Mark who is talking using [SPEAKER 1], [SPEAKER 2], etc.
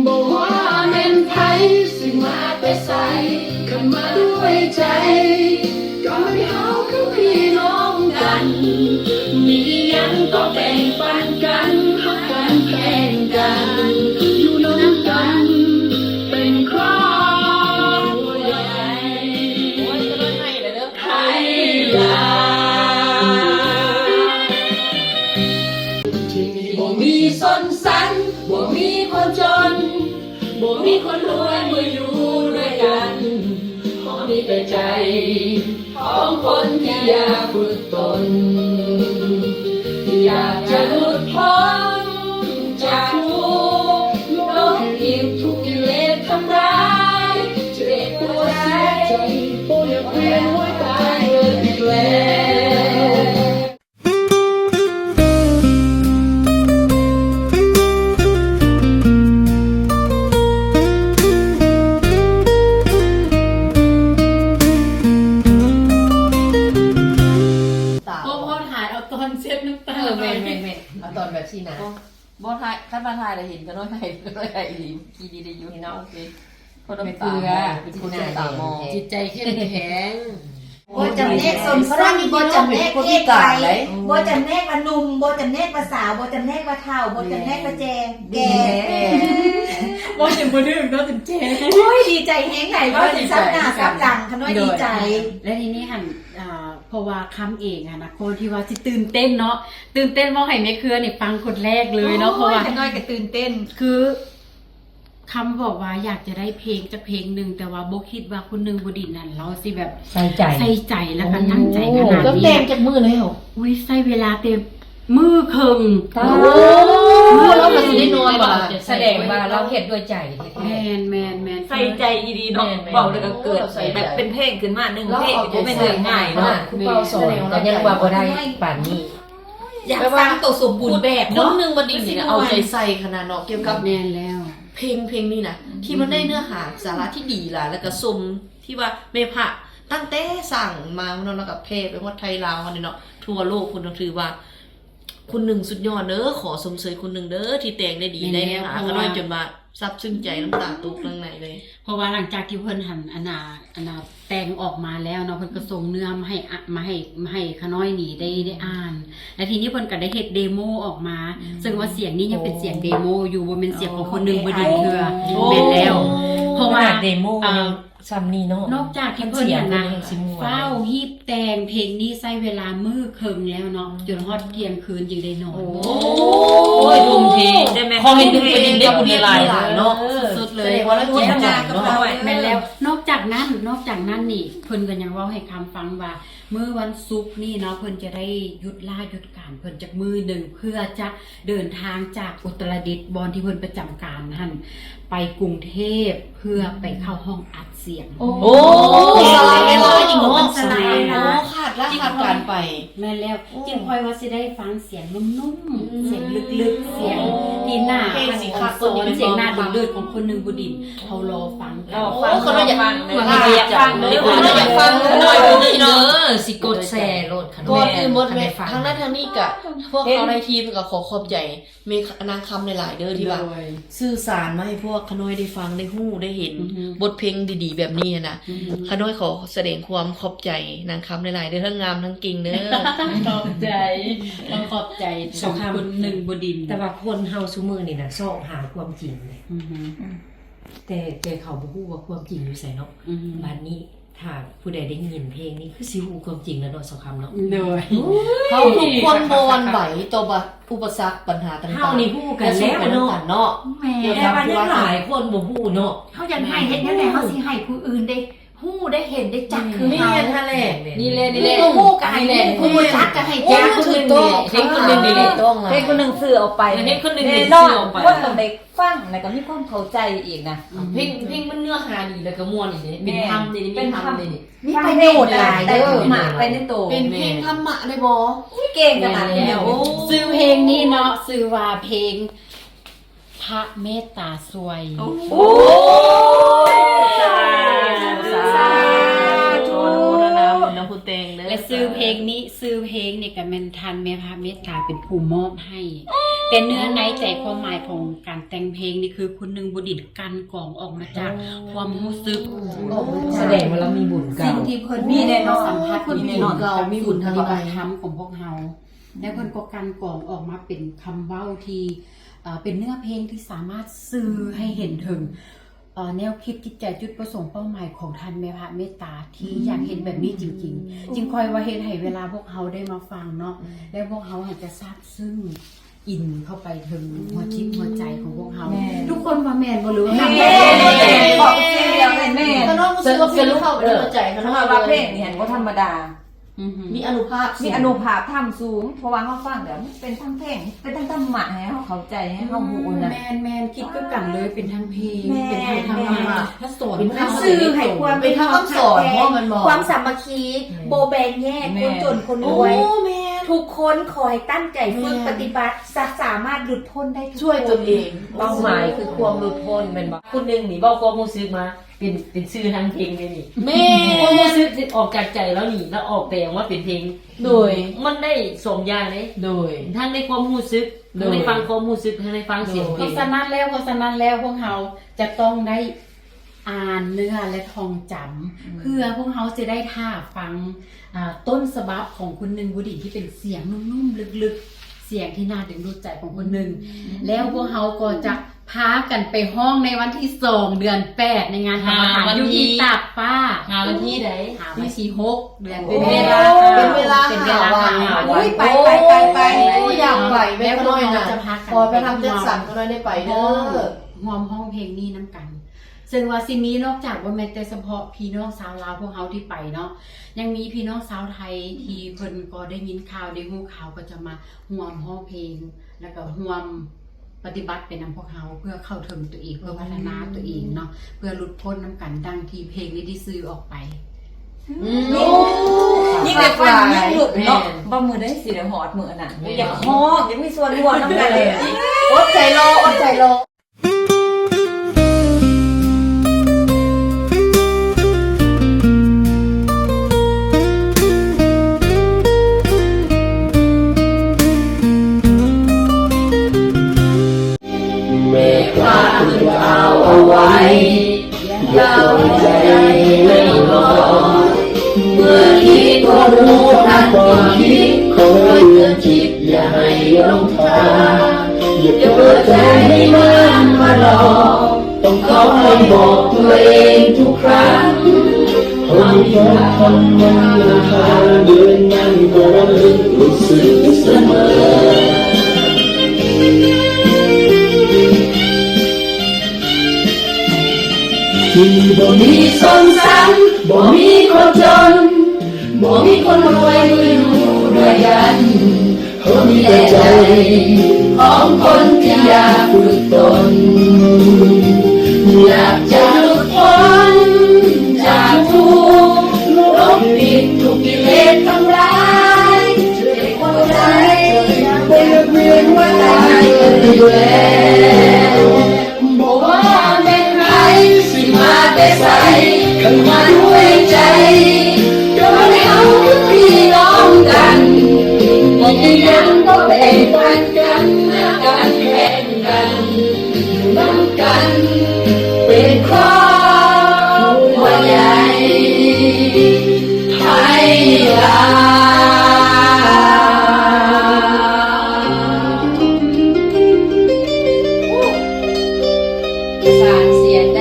[SPEAKER 1] บอกว่าเป็นไทยสิ่งมาแต่ใส่กันมาด้วยใจก็ไม่เอาคือพี่น้องกันมียังต้องแบ่งปันกันรักกันแข่งกันอยู่น้ำกันเป็นครอบครัวใหญ่ไทยลาวที่นี่บ่มีสนสันบ่มีคนจนบ่มีคนรวยมาอยู่ด้วยกันขอมีแต่ใจของคนที่อยากฝึกตนอยากจะหลุดพ้นจากทุกข์โลกที่ทุกกิเลสทำร้ายเจ็บปวดเสียใจโอ้อยากเวียนหัวตายเกิดอีกแล้ว
[SPEAKER 2] เมนเอาตอนแบบที่นะบอทายขั้นมาทายเราเห็นก็น้อยไทยดีกีดีได้ยุ่งเนาะโอเคคนน้ำตาเป็นคนน้ำตามอง
[SPEAKER 3] จิตใจเข้มแข็ง
[SPEAKER 4] โบจำเนกสนฝรั่งโบจำเนกเพศไทยโบจำเนกว่านุ่มโบจำเนกว่าสาวโบจำเนกว่าเท่าโบจำเนกว่าแแก่
[SPEAKER 3] ว่าจะมาดึงเนาะถึงเจ๊
[SPEAKER 4] โอ้ยดีใจแห้งไห่ว่าจะซับหน้าซับหลังขน้อยดีใจ
[SPEAKER 3] และทีนี้หันเพราะว่าคำเองอะนะคนที่ว่าที่ตื่นเต้นเนาะตื่นเต้นมองให้แม่เครือเนี่ยฟังคนแรกเลยเนาะเพราะว่า
[SPEAKER 4] ขน้อยก็ตื่นเต้น
[SPEAKER 3] คือคำบอกว่าอยากจะได้เพลงจากเพลงหนึ่งแต่ว่าโบคิดว่าคนหนึ่งบดินนั่นเราสิแบบ
[SPEAKER 2] ใส่
[SPEAKER 3] ใจแล้วก็ตั้งใจขนาดนี้
[SPEAKER 2] ก็เต็มจากมือเลยเหรอ
[SPEAKER 3] อุ้ยใส่เวลาเต็มมือเคิง
[SPEAKER 2] มือเราแบบได้นอนว่าแสดงว่าเราเห็นด้วยใจ
[SPEAKER 3] แมน
[SPEAKER 5] ใส่ใจดีเนาะเบาเลยก็เกิดแบบเป็นเพลงขึ้นมาหนึ่งเพลงก็ไม่เรื่องง่ายเนาะ
[SPEAKER 2] คุณเป้าสอนแต่ยังว่าบ่ได้ป่านนี้
[SPEAKER 4] อยากฟังตัวสมบูรณ์แบบเนาะ
[SPEAKER 5] คนนึงบัดนี้เนี่ยเอาใจใส่ขนาดเนาะเกี่ยวกับ
[SPEAKER 3] แน่นแล้ว
[SPEAKER 5] เพลงนี้นะที่มันได้เนื้อหาสาระที่ดีล่ะแล้วก็สมที่ว่าเมพะตั้งแต่สั่งมาเนาะแล้วกับเพลงไปว่าไทยลาวกันเนาะทั่วโลกคุณถือว่าคุณหนึ่งสุดยอดเด้อขอสมเสยคุณหนึ่งเด้อที่แต่งได้ดีได้เนื้อหาก็น้อยจนมาซับซึ้งใจน้ำตาตกข้างในเลย
[SPEAKER 3] เพราะว่าหลังจากที่เพิ่นหันอนาแต่งออกมาแล้วเนาะเพิ่นก็ส่งเนื้อมาให้ขน้อยนี่ได้อ่านและทีนี้เพิ่นก็ได้เฮ็ดเดโมออกมาซึ่งว่าเสียงนี้ยังเป็นเสียงเดโมอยู่บ่เป็นเสียงของคนหนึ่งบ่ดินเทื่อแม่นแล้วเพราะว่า
[SPEAKER 2] เดโมซัมนี่เนาะ
[SPEAKER 3] นอกจากที่เพิ่นหันนะเฝ้าฮีบแต่งเพลงนี้ใช้เวลามื้อครึ่งแล้วเนาะจนฮอดเที่ยงคืนจึงได้นอน
[SPEAKER 5] โอ้ยทุ่มเทได้มั้ยคอมเมนต์เป็นได้บุญหลายเนาะ
[SPEAKER 3] สุดๆเลย
[SPEAKER 2] ว่าเราจิตใจเนาะ
[SPEAKER 3] แม่นแล้วนอกจากนั้นนี่เพิ่นก็ยังเว้าให้คำฟังว่ามื้อวันศุกร์นี่เนาะเพิ่นจะได้หยุดการเพิ่นจักมื้อนึงเพื่อจะเดินทางจากอุตรดิตถ์บอนที่เพิ่นประจำการหั่นไปกรุงเทพเพื่อไปเข้าห้องอัดเสียง
[SPEAKER 2] โอ้สลายเลยอีกเนาะ
[SPEAKER 3] สลายนะ
[SPEAKER 2] ขาดการไป
[SPEAKER 3] แม่แล้วจินพลอยว่าสิได้ฟังเสียงนุ่มๆเสียงลึกๆเสียงที่หน้าสีขาวเสียงหน้าดื้อๆของคนนึงบุดินเขารอฟัง
[SPEAKER 2] เขาอยากฟังอยากฟังหน่อยเลยเนาะสิกดแชร์โหลดก่อนอื่นหมดเลยทั้งนั้นทั้งนี้ก็พวกเขาในทีมก็ขอขอบใจมีนางคำหลายๆเด้อที่ว่าสื่อสารมาให้พวกขน้อยได้ฟังได้ฮู้ได้เห็นบทเพลงดีๆแบบนี้นะขน้อยขอแสดงความขอบใจนางคำหลายๆเด้อทั้งงามทั้งเก่งเด้อ
[SPEAKER 3] ขอบใจต้องขอบใจสองคนหนึ่งบดิน
[SPEAKER 2] แต่ว่าคนเฮาซุมื้อนี่น่ะซอกหาความจริงเลยแต่เขาบ่ฮู้ว่าความจริงอยู่ไสเนาะบัดนี้ถ้าผู้ใดได้ยินเพลงนี้คือสิฮู้ความจริงแล้วเนาะสองคำเนาะ
[SPEAKER 3] โดย
[SPEAKER 2] เขาทุกคนบ่หวั่นไหวต่ออุปสรรคปัญหาต่างๆ
[SPEAKER 3] เฮานี่ฮู้กันแล้ว
[SPEAKER 2] เนาะแต่ว่ายังหลายคนบ่ฮู้เนาะ
[SPEAKER 4] เฮาอยากให้เฮ็ดจังได๋เฮาสิให้ผู้อื่นได้ฮู้ได้เห็นได้จักคือ
[SPEAKER 2] เฮานี่แหละ
[SPEAKER 4] นี่ฮู้ก็ให้ฮู้จักก็ให้จัก
[SPEAKER 2] คือต้องเฮ็ดคนนึงนี่ต้อง
[SPEAKER 4] เฮ็ดคนนึงซื้อออกไป
[SPEAKER 5] เฮ็ดคนนึงซื้อออกไป
[SPEAKER 4] คนต้องได้ฟังแล้วก็มีความเข้าใจอีกนะ
[SPEAKER 2] เพลงมันเนื้อหาดีแล้วก็ม่วนอีกเป็นธรรมนี่
[SPEAKER 4] เป็นธรรม
[SPEAKER 2] นี่
[SPEAKER 4] มีประโยชน์หลายเด้อมาไปในโต
[SPEAKER 2] เป็นเพลงธรรมะเลยบ่
[SPEAKER 4] เก่งขนาดนี้
[SPEAKER 3] ซื้อเพลงนี้เนาะซื้อว่าเพลงพระเมตตาสวย
[SPEAKER 4] โอ้
[SPEAKER 5] สาธุนะน้องผู้แต่งเด้อ
[SPEAKER 3] และซื้อเพลงนี่ก็แม่นทันแม่พระเมตตาเป็นผู้มอบให้ แต่เนื้อในใจความหมายของการแต่งเพลงนี่คือคุณหนึ่งบุดิตกันกล่องออกมาจากความรู้สึก
[SPEAKER 2] แสดงว่าเรามีบุญเก่า
[SPEAKER 3] สิ่งที่เพิ่นมีแน่นอนสัมผัส
[SPEAKER 2] เพิ่นมีบุญเก่ามีบุญ
[SPEAKER 3] ป
[SPEAKER 2] ทาง
[SPEAKER 3] ฏิ
[SPEAKER 2] ใด
[SPEAKER 3] บัติธรรมของพวกเฮาและเพิ่นก็กันกล่องออกมาเป็นคำเว้าที่เป็นเนื้อเพลงที่สามารถสื่อให้เห็นถึงแนวคิดจิตใจจุดประสงค์เป้าหมายของท่านแม่พระเมตตาที่อยากเห็นแบบนี้จริงๆจึงคอยว่าเฮ็ดให้เวลาพวกเฮาได้มาฟังเนาะแล้วพวกเฮาอาจจะซาบซึ้งอินเข้าไปถึงหัวจิตหัวใจของพวกเฮาทุกคนว่าแม่นบ่หรือว่า
[SPEAKER 4] แม่
[SPEAKER 3] แม่น
[SPEAKER 4] บอกเสียงเดียวเลยแม่
[SPEAKER 5] ถ้าน้องรู้สึกว่าเพลงเข้าไปในหัวใจเขา
[SPEAKER 6] ถ้ามาว่าเพลงนี่เห็นว่าธรรมดา
[SPEAKER 5] มีอนุภาพ
[SPEAKER 6] มีอนุภาพธรรมสูง เพราะว่าเขาฟังเดี๋ยวมันเป็นทั้งเพลงเป็นทั้งธรรมะให้เขาเข้าใจให้เขาหูนะ
[SPEAKER 3] แมนคิดก็กันเลยเป็นทั้งเพลง
[SPEAKER 4] แม่
[SPEAKER 3] เป็นทั้งธรรมะถ้าสอน
[SPEAKER 4] หนังสือให้ความ
[SPEAKER 5] เป็นคำสอนเพราะมันบอก
[SPEAKER 4] ความสามัคคีโบแบงแยกคนจนคนรวย
[SPEAKER 5] แม่
[SPEAKER 4] ทุกคนขอให้ตั้งใจฝึกปฏิบัติสามารถหลุดพ้นได้ทุกคน
[SPEAKER 5] ช่วยตนเอง
[SPEAKER 2] เป้าหมายคือความหลุดพ้นเป็นบ่คุณหนึงนี่บอกความรู้สึกมาเป็นชื่อทางเพลงเลยนี่
[SPEAKER 5] แม่
[SPEAKER 2] ความรู้สึกออกจากใจแล้วนี่แล้วออกแต่งว่าเป็นเพลง
[SPEAKER 5] โดย
[SPEAKER 2] มันได้สมอย่างเลย
[SPEAKER 5] โดย
[SPEAKER 2] ทั้งในความรู้สึกทั้งในฟังความรู้สึกทั้งในฟังเสียงเพ
[SPEAKER 3] เพ
[SPEAKER 2] ล
[SPEAKER 3] ราะ
[SPEAKER 2] ง
[SPEAKER 3] ฉะนั้นแล้วพวกเราจะต้องได้อ่านเนื้อและท่องจำเพื่อพวกเขาจะได้ท่าฟังต้นฉบับของคุณหนึ่งบุดิที่เป็นเสียงนุ่มๆลึกๆเสียงที่น่าดึงดูดใจของคนหนึ่งแล้วพวกเขาก็จะพากันไปห้องในวันที่2 เดือน 8ในงานธรรมทานอยู่ที่ตากฟ้า
[SPEAKER 2] หาวันที่ไหน
[SPEAKER 3] วันที่6 เดือน
[SPEAKER 5] เป็น
[SPEAKER 3] เว
[SPEAKER 5] เว
[SPEAKER 3] ลา
[SPEAKER 5] ลาเป็นเวลา
[SPEAKER 3] เป็นเวลา
[SPEAKER 5] หา
[SPEAKER 3] วั
[SPEAKER 5] วัน
[SPEAKER 3] น
[SPEAKER 4] ไป
[SPEAKER 5] อยากไปแม่ก็น้อยนะ
[SPEAKER 3] จะพากัน
[SPEAKER 5] พอไปทำจัดสรรก็น้อยได้ไปเด้อ
[SPEAKER 3] หอมห้องเพลงนี้น้ำกัน ซึ่งว่าสิ่งนี้นอกจากว่าแม้แต่เฉพาะพี่น้องสาวลาวพวกเขาที่ไปเนาะยังมีพี่น้องสาวไทยที่เพิ่นก็ได้ยินข่าวได้ฮู้ข่าวก็จะมาห่วมห้องเพลง แล้วก็ห่วมปฏิบัติเป็นนำพวกเขาเพื่อเข้าถึงตัวเองเพื่อพัฒนาตัวเองเนาะเพื่อหลุดพ้นน้ำกันดังที่เพลงนี้ได้ซื้อออกไป
[SPEAKER 6] ยิ่งไปฟังยิ่งหลุดเนาะบ่มือได้สิได้หอดมือน่ะอยากฮ้องยังมีส่วนร่วมน้ำกันเลย
[SPEAKER 5] อดใจรออดใจรอเมฆพาคุณเอาไว้ยาวใจไม่รอเมื่อคิดก็รู้ทันก่อนคิดคอยเตือนคิดอย่าให้ลงทางอย่าเปิดใจให้มันมารอต้องขอให้บอกตัวเองทุกครั้งคนที่ทำมันเดินทางเดินนั้นก็ระลึกรู้สึกเสมอที่บ่มีสนสันบ่มีคนจนบ่มีคนรวยอยู่ด้วยกันเขามีแต่ใจของคนที่อยากฝึกตนอยากจะหลุดพ้นจากทุกข์ลบปิดทุกกิเลสทั้งหลายช่วยคนใจเป็นเพียงว่าตายอยู่แล้วบอกว่าเป็นใครสิมาแต่ใส่กันมาด้วยใจก็ไม่เอาคือพี่น้องกันวันนี้ยังก็แบ่งปันกันกันแข่งกันอยู่น้ำกันเป็นครอบครัวใหญ่ไทยลาว
[SPEAKER 6] สร้างเสียงได้